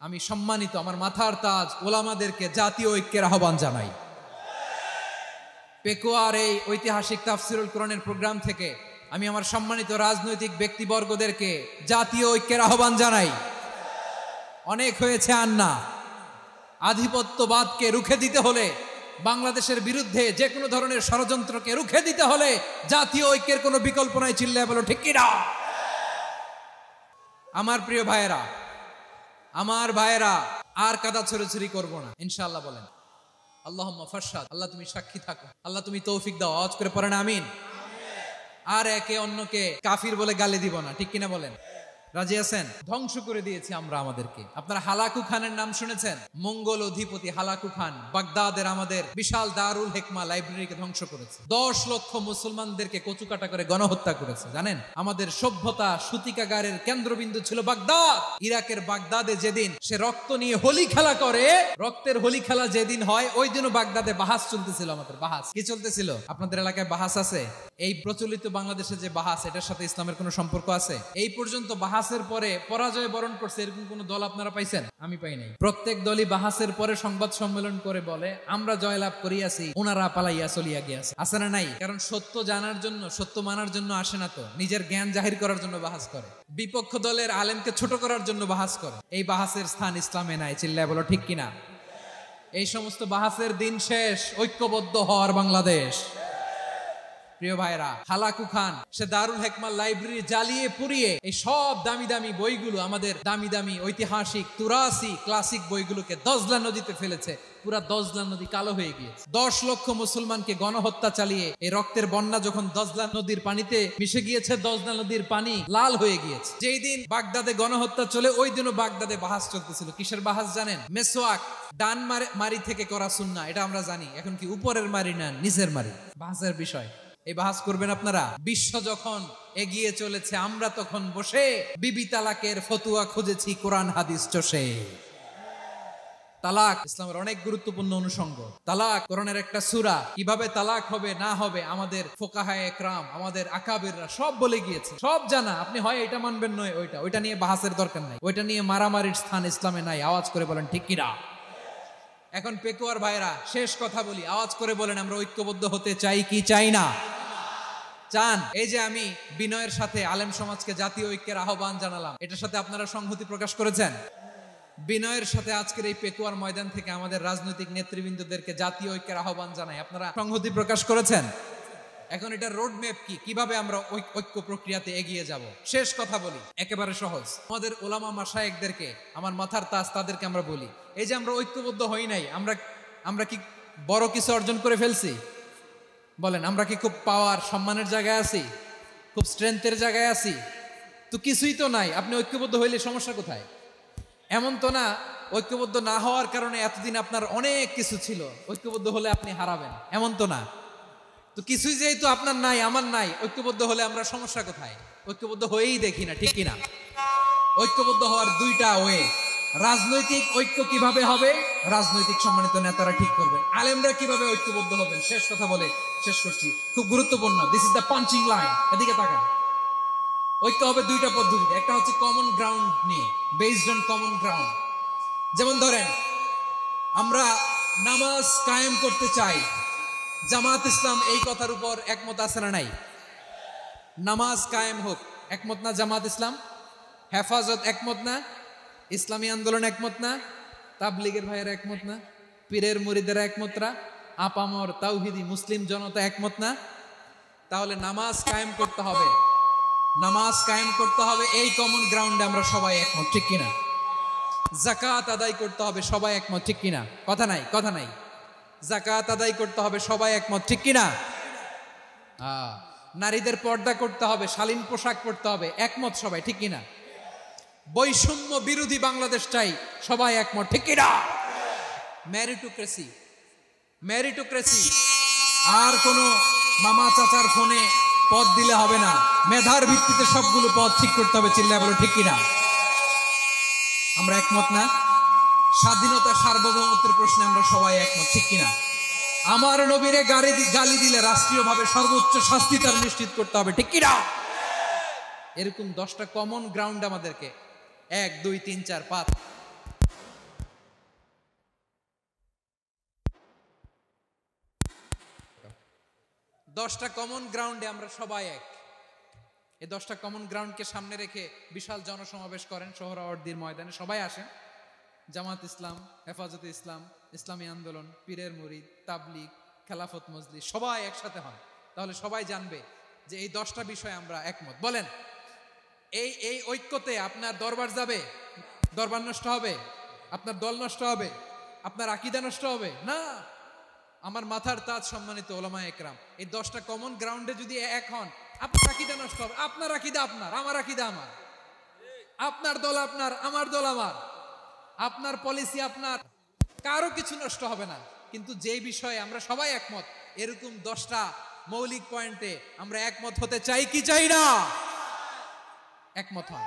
আমি সম্মানিত আমার মাথার তাজ ওলামাদেরকে জাতীয় ঐক্যের আহ্বান জানাই। পেকুয়ার এই ঐতিহাসিক তাফসিরুল কোরআনের প্রোগ্রাম থেকে আমি আমার সম্মানিত রাজনৈতিক ব্যক্তিবর্গদেরকে জাতীয় ঐক্যের আহ্বান জানাই। অনেক হয়েছে আর না। আধিপত্যবাদকে রুখে দিতে হলে, বাংলাদেশের বিরুদ্ধে যে কোনো ধরনের ষড়যন্ত্রকে রুখে দিতে হলে জাতীয় ঐক্যের কোনো বিকল্প নাই। চিল্লায় বলো ঠিক কিনা? আমার প্রিয় ভাইয়েরা, আমার ভাইয়েরা, আর কাদা ছড়াছড়ি করবো না ইনশাআল্লাহ। বলেন আল্লাহুম্মা ফারশাদ। আল্লাহ তুমি সাক্ষী থাকো, আল্লাহ তুমি তৌফিক দাও। আওয়াজ করে পড়েন আমিন। আর একে অন্যকে কাফির বলে গালি দিব না, ঠিক কিনা বলেন? রাজি আছেন? ধ্বংস করে দিয়েছি আমরা আমাদেরকে। আপনারা হালাকু খানের নাম শুনেছেন? মঙ্গল অধিপতি হালাকু খান বাগদাদের আমাদের বিশাল দারুল হিকমা লাইব্রেরিকে ধ্বংস করেছে। 10 লক্ষ মুসলমানদেরকে কচুকাটা করে গণহত্যা করেছে। জানেন, আমাদের সভ্যতা সূতিকাগারের কেন্দ্রবিন্দু ছিল বাগদাদ। ইরাকের বাগদাদে যেদিন সে রক্ত নিয়ে হোলি খেলা করে, রক্তের হোলি খেলা যেদিন হয়, ওই দিনও বাগদাদে বাহাস চলতেছিল। আমাদের বাহাস কি চলতেছিল? আপনাদের এলাকায় বাহাস আছে? এই প্রচলিত বাংলাদেশে যে বাহাস, এটার সাথে ইসলামের কোনো সম্পর্ক আছে? এই পর্যন্ত বাহাসের পরে পরাজয় বরণ করছে এরকম কোন দল আপনারা পাইছেন? আমি পাই নাই। প্রত্যেক দলই বাহাসের পরে সংবাদ সম্মেলন করে বলে আমরা জয়লাভ করিয়াছি, ওনারা পালাইয়া চলিয়া গিয়াছে। আছে না নাই? কারণ সত্য জানার জন্য, সত্য মানার জন্য আসে না তো, নিজের জ্ঞান জাহির করার জন্য বাহাস করে। বিপক্ষ দলের আলেমকে ছোট করার জন্য বাহাস করে। এই বাহাসের স্থান ইসলামে নাই। চিল্লায় বলো ঠিক কিনা? এই সমস্ত বাহাসের দিন শেষ। ঐক্যবদ্ধ হওয়ার বাংলাদেশ। প্রিয় ভাইরা, হালাকু খান সে দারুল হিকমা লাইব্রেরি জ্বালিয়ে পুড়িয়ে এই সব দামি দামি বইগুলো, আমাদের দামি দামি ঐতিহাসিক তুরাসি ক্লাসিক বইগুলোকে দজলা নদীতে ফেলেছে। পুরা দজলা নদী কালো হয়ে গিয়েছে। 10 লক্ষ মুসলমানকে গণহত্যা চালিয়ে এই রক্তের বন্যা যখন দজলা নদীর পানিতে মিশে গিয়েছে, দজলা নদীর পানি লাল হয়ে গিয়েছে। যেই দিন বাগদাদে গণহত্যা চলে, ওই দিনও বাগদাদে বাহাস চলতেছিল। কিসের বাহাস জানেন? মেসওয়াক, ডান মারি থেকে করা সুন্নাহ, এটা আমরা জানি। এখন কি উপরের মারি না নিচের মারি? বাহাসের বিষয়। এই বাহাস করবেন আপনারা। বিশ্ব যখন এগিয়ে চলেছে, আমরা তখন বসে বিবি তালাকের ফতুয়া খুঁজেছি কোরআন হাদিস চষে। তালাক ইসলামের অনেক গুরুত্বপূর্ণ অনুষঙ্গ। তালাক কোরআনের একটা সূরা। কিভাবে তালাক হবে না হবে আমাদের ফুকাহায়ে একরাম, আমাদের আকাবিররা সব বলে গিয়েছে, সব জানা। আপনি হয় এটা মানবেন, নয় ওইটা নিয়ে বাহাসের দরকার নাই। ওইটা নিয়ে মারামারির স্থান ইসলামে নাই। আওয়াজ করে বলেন ঠিক কিনা? এখন পেকুয়ার ভাইরা, শেষ কথা বলি, আওয়াজ করে বলেন আমরা ঐক্যবদ্ধ হতে চাই কি চাই না? চান? এই যে আমি বিনয়ের সাথে আলেম সমাজকে জাতীয় ঐক্যের আহ্বান জানালাম, এটার সাথে আপনারা সংহতি প্রকাশ করেছেন? বিনয়ের সাথে আজকের এই পেকুয়ার ময়দান থেকে আমাদের রাজনৈতিক নেতৃবৃন্দদেরকে জাতীয় ঐক্যের আহ্বান জানাই, আপনারা সংহতি প্রকাশ করেছেন? এখন এটা রোড ম্যাপ কি, কিভাবে আমরা ঐক্য প্রক্রিয়াতে এগিয়ে যাব? শেষ কথা বলি, একেবারে সহজ। আমাদের ওলামা মাশায়েখদেরকে, আমার মাথার তাজ, তাদেরকে আমরা বলি, এই যে আমরা ঐক্যবদ্ধ হই নাই, আমরা কি বড় কিছু অর্জন করে ফেলছি? বলেন, আমরা কি খুব পাওয়ার সম্মানের জায়গায় আছি? খুব স্ট্রেংথের জায়গায় আছি? তো কিছুই তো নাই। আপনি ঐক্যবদ্ধ হইলে সমস্যা কোথায়? এমন তো না ঐক্যবদ্ধ না হওয়ার কারণে এতদিন আপনার অনেক কিছু ছিল, ঐক্যবদ্ধ হলে আপনি হারাবেন, এমন তো না। তো কিছুই যেহেতু আপনার নাই, আমার নাই, ঐক্যবদ্ধ হলে আমরা সমস্যা কোথায়? ঐক্যবদ্ধ হয়েই দেখি না, ঠিক কিনা? ঐক্যবদ্ধ হওয়ার দুইটা ওয়ে। রাজনৈতিক ঐক্য কিভাবে হবে? রাজনৈতিক সম্মানিত নেতারা ঠিক করবে। আলেমরা কিভাবে ঐক্যবদ্ধ হবেন? শেষ কথা বলে শেষ করছি, খুব গুরুত্বপূর্ণ। This is the punching line. এদিকে তাকান। ঐক্য হবে দুইটা পদ্ধতিতে। একটা হচ্ছে কমন গ্রাউন্ড নিয়ে, বেসড অন কমন গ্রাউন্ড। যেমন ধরেন, আমরা নামাজ কায়েম করতে চাই, জামাত ইসলাম এই কথার উপর একমত আছে না নাই? নামাজ কায়েম হোক, একমত না জামাত ইসলাম? হেফাজত একমত না? ইসলামী আন্দোলন একমত না? তাবলীগের ভাইয়েরা একমত না? পীরের মুরিদেরা একমত না? আপামর তাওহীদি মুসলিম জনতা একমত না? তাহলে নামাজ কায়েম করতে হবে, নামাজ কায়েম করতে হবে এই কমন গ্রাউন্ডে আমরা সবাই একমত, ঠিক কিনা? যাকাত আদায় করতে হবে, সবাই একমত, ঠিক কিনা? কথা নাই, কথা নাই। যাকাত আদায় করতে হবে, সবাই একমত, ঠিক কিনা? নারীদের পর্দা করতে হবে, শালীন পোশাক পরতে হবে, একমত সবাই, ঠিক কিনা? বৈষম্য বিরোধী বাংলাদেশ চাই, সবাই একমত, ঠিক কিনা? Meritocracy, meritocracy. আর কোন মামা চাচার ফোনে পদ দিলে হবে না, মেধার ভিত্তিতে সবগুলো পদ ঠিক করতে হবে। চিল্লায় বলো ঠিক কিনা? আমরা একমত না? স্বাধীনতা সার্বভৌমত্বের প্রশ্নে আমরা সবাই একমত, ঠিক কিনা? আমার নবীরে গালি দিলে রাষ্ট্রীয়ভাবে সর্বোচ্চ শাস্তি তার নিশ্চিত করতে হবে, ঠিক কিনা? এরকম 10টা কমন গ্রাউন্ড আমাদেরকে 1 2 3 4 5 10টা কমন গ্রাউন্ডে আমরা সবাই এক। এই 10টা কমন গ্রাউন্ডকে সামনে রেখে বিশাল জনসমাবেশ করেন সোহরাওয়ার্দীর ময়দানে, সবাই আসেন। জামাত ইসলাম, হেফাজতে ইসলাম, ইসলামী আন্দোলন, পীরের মুরিদ, তাবলিগ, খেলাফত মজলিস সবাই একসাথে হন, তাহলে সবাই জানবে যে এই 10টা বিষয়ে আমরা একমত। বলেন, এই ঐক্যতে আপনার দরবার যাবে? দরবার নষ্ট হবে? আপনার দল নষ্ট হবে? আপনার আকীদা নষ্ট হবে? না। আমার মাথার তাজ সম্মানিত ওলামায়ে একরাম, এই 10টা কমন গ্রাউন্ডে যদি এক হন, আপনার আকীদা নষ্ট হবে? আপনার আকীদা আপনার, আমার আকীদা আমার, আপনার দল আপনার, আমার দল আমার, আপনার পলিসি আপনার, কারো কিছু নষ্ট হবে না। কিন্তু যে বিষয়ে আমরা সবাই একমত, এরকম 10টা মৌলিক পয়েন্টে আমরা একমত হতে চাই কি চাই না? একমত হন।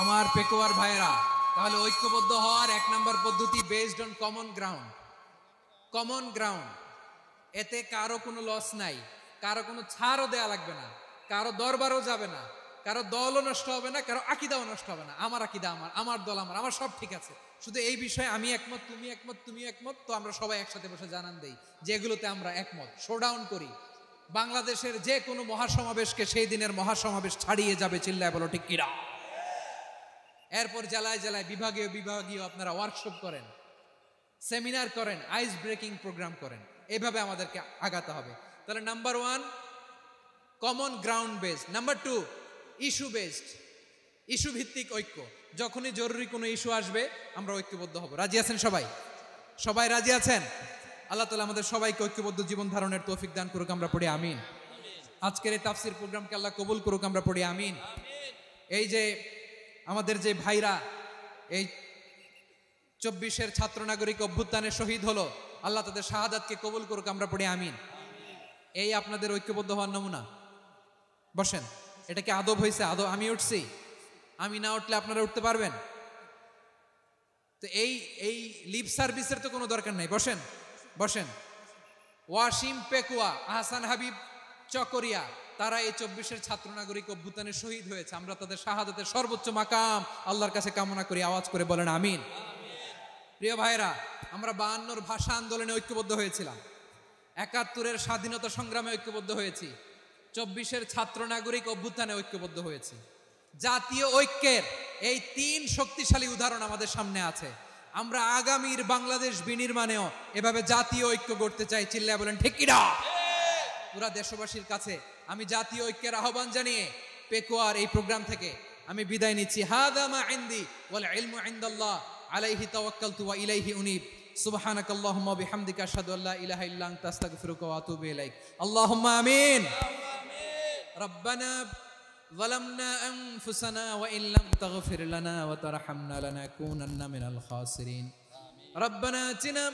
আমার পেকুয়ার ভাইরা, তাহলে ঐক্যবদ্ধ হওয়ার 1 নম্বর পদ্ধতি based on common ground. Common ground, এতে কারো কোনো লস নাই, কারো কোনো ছাড়ও দেয়া লাগবে না, কারো দরবারও যাবে না, কারো দলও নষ্ট হবে না, কারো আকীদাও নষ্ট হবে না। আমার আকীদা আমার, আমার দল আমার, আমার সব ঠিক আছে। শুধু এই বিষয়ে আমি একমত, তুমি একমত, তুমি একমত, তো আমরা সবাই একসাথে বসে জানান দেই যেগুলোতে আমরা একমত, শোডাউন করি। বাংলাদেশের যে কোনো মহাসমাবেশকে সেই দিনের মহাসমাবেশ ছাড়িয়ে যাবে, চিল্লায় বলো ঠিক কিনা? এরপর জেলায় জেলায় বিভাগীয় বিভাগীয় আপনারা ওয়ার্কশপ করেন, সেমিনার করেন, আইস ব্রেকিং প্রোগ্রাম করেন, এইভাবে আমাদেরকে আগাতে হবে। তাহলে number 1 common ground based. Number 2 issue based, issue ভিত্তিক ঐক্য। যখনই জরুরি কোনো ইস্যু আসবে আমরা ঐক্যবদ্ধ হব। রাজি আছেন সবাই? সবাই রাজি আছেন? আল্লাহ তাআলা আমাদের সবাইকে ঐক্যবদ্ধ জীবন ধারণের তৌফিক দান করুক, আমরা পড়ি আমিন। আজকের এই তাফসীর প্রোগ্রামকে আল্লাহ কবুল করুক, আমরা পড়ি আমিন। এই যে আমাদের যে ভাইরা এই 24-এর ছাত্র নাগরিক অভ্যুত্থানে শহীদ হলো, আল্লাহ তাদের শাহাদাতকে কবুল করুক, আমরা পড়ি আমিন। এই আপনাদের ঐক্যবদ্ধ হওয়ার নমুনা। বসেন, এটা কি আদব হয়েছে? আদব? আমি উঠছি, আমি না উঠলে আপনারা উঠতে পারবেন? তো এই লিপ সার্ভিসের তো কোনো দরকার নাই। বসেন বসেন। ওয়াসিম পেকুয়া, আহসান হাবিব চকরিয়া, তারা এই 24-এর ছাত্র নাগরিক অভ্যুত্থানে শহীদ হয়েছে। আমরা তাদের শাহাদাতের সর্বোচ্চ মাকাম আল্লাহর কাছে কামনা করি। আওয়াজ করে বলেন আমিন। প্রিয় ভাইরা, আমরা 52-র ভাষা আন্দোলনে ঐক্যবদ্ধ হয়েছিলাম, 71-এর স্বাধীনতা সংগ্রামে ঐক্যবদ্ধ হয়েছি, 24-এর ছাত্র নাগরিক অভ্যুত্থানে ঐক্যবদ্ধ হয়েছি। জাতীয় ঐক্যের এই 3 শক্তিশালী উদাহরণ আমাদের সামনে আছে। আমরা আগামীর বাংলাদেশ বিনির্মাণেও এভাবে জাতীয় ঐক্য গড়তে চাই। চিল্লায় বলেন ঠিক কিনা? পুরা দেশবাসীর কাছে আমি জাতীয় ঐক্যের আহ্বান জানিয়ে পেকুয়ার এই প্রোগ্রাম থেকে আমি বিদায় নিচ্ছি। হাদা মা ইনদি ওয়াল ইলমু ইনদাল্লাহ আলাইহি তাওয়াক্কালতু ওয়া ইলাইহি উনীব। সুবহানাকাল্লাহুম্মা ওয়া বিহামদিকা আশহাদু আল্লা ইলাহা ইল্লা আনতা আস্তাগফিরুকা ওয়া আতুবু ইলাইক। আল্লাহুম্মা আমিন। রব্বানা ظلمنا أنفسنا وإن لم تغفر لنا وترحمنا لنكونن من الخاسرين. ربنا آتنا